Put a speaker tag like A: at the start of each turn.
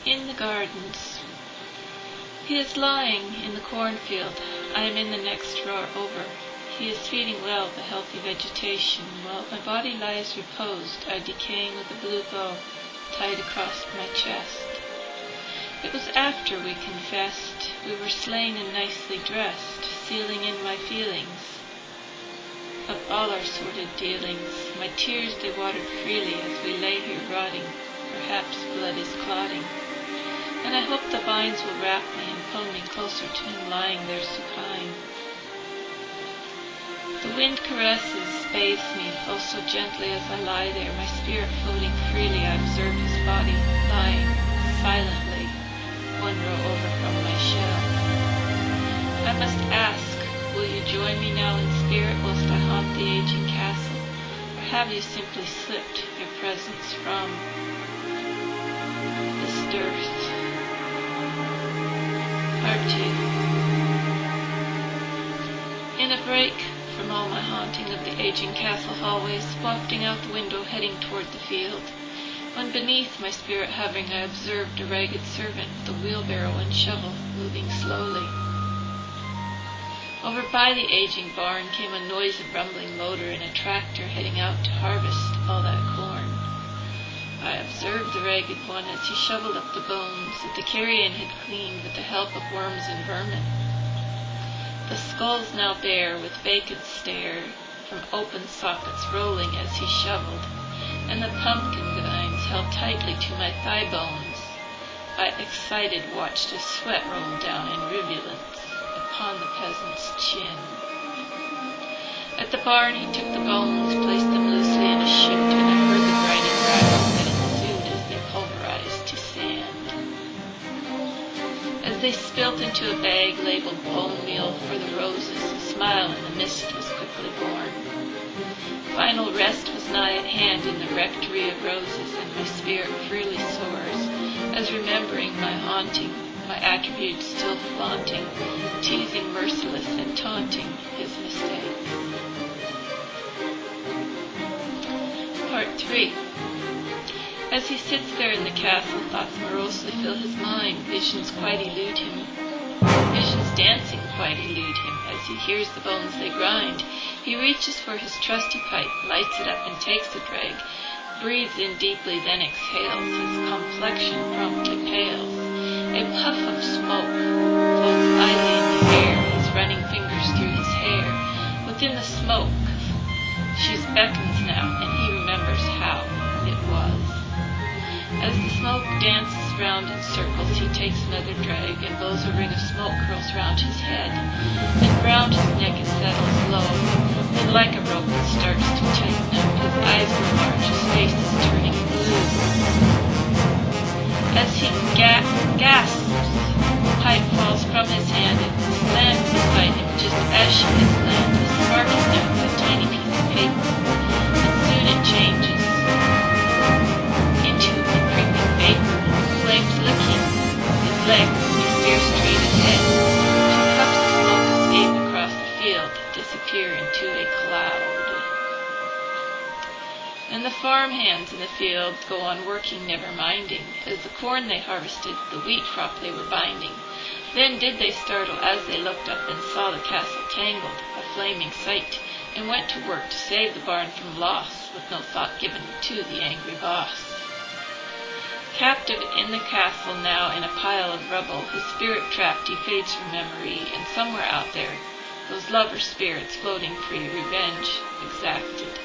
A: In the gardens. He is lying in the cornfield. I am in the next row over. He is feeding well the healthy vegetation, while my body lies reposed, I decaying with a blue bow tied across my chest. It was after we confessed. We were slain and nicely dressed, sealing in my feelings of all our sordid dealings. My tears they watered freely as we lay here rotting. Perhaps blood is clotting. And I hope the vines will wrap me and pull me closer to him lying there supine. The wind caresses, bathes me, oh so gently as I lie there, my spirit floating freely. I observe his body lying silently, one row over from my shell. I must ask, will you join me now in spirit whilst I haunt the aging castle, or have you simply slipped your presence from this dearth? Part 2. In a break from all my haunting of the aging castle hallways, wafting out the window heading toward the field, when beneath my spirit hovering I observed a ragged servant with a wheelbarrow and shovel moving slowly. Over by the aging barn came a noisy rumbling motor and a tractor heading out to harvest all that corn. I observed the ragged one as he shoveled up the bones that the carrion had cleaned with the help of worms and vermin. The skulls now bare with vacant stare from open sockets rolling as he shoveled, and the pumpkin vines held tightly to my thigh bones. I excited watched as sweat rolled down in rivulets upon the peasant's chin. At the barn he took the bones, placed them loosely in a chute, and I heard the grinding rattle that ensued as they pulverized to sand. As they spilt into a bag labeled bone meal for the roses, a smile in the mist was quickly born. Final rest was nigh at hand in the rectory of roses, and my spirit freely soars, as remembering my haunting, my attributes still flaunting, teasing merciless and taunting his mistakes. Part 3. As he sits there in the castle, thoughts morosely fill his mind, visions quite elude him. Visions dancing quite elude him, as he hears the bones they grind. He reaches for his trusty pipe, lights it up and takes a drag, breathes in deeply, then exhales, his complexion promptly pales. A puff of smoke floats idly in the air, his running fingers through his hair. Within the smoke, she beckons now, and he remembers how it was. As the smoke dances round in circles, he takes another drag, and blows a ring of smoke curls round his head, and round his neck it settles low. Then like a rope it starts to tighten up, his eyes will large, his face is turning blue. As he gasps, the pipe falls from his hand and slams beside him just as she has landed, sparking now with a tiny piece of paper, and soon it changes into a creeping vapor, flames licking his legs as he stares straight ahead. Two puffs of smoke escape across the field, disappear into a cloud. And the farm hands in the field go on working, never minding, as the corn they harvested, the wheat crop they were binding. Then did they startle as they looked up and saw the castle tangled, a flaming sight, and went to work to save the barn from loss, with no thought given to the angry boss. Captive in the castle now in a pile of rubble, his spirit trapped he fades from memory, and somewhere out there, those lover spirits floating free, revenge exacted.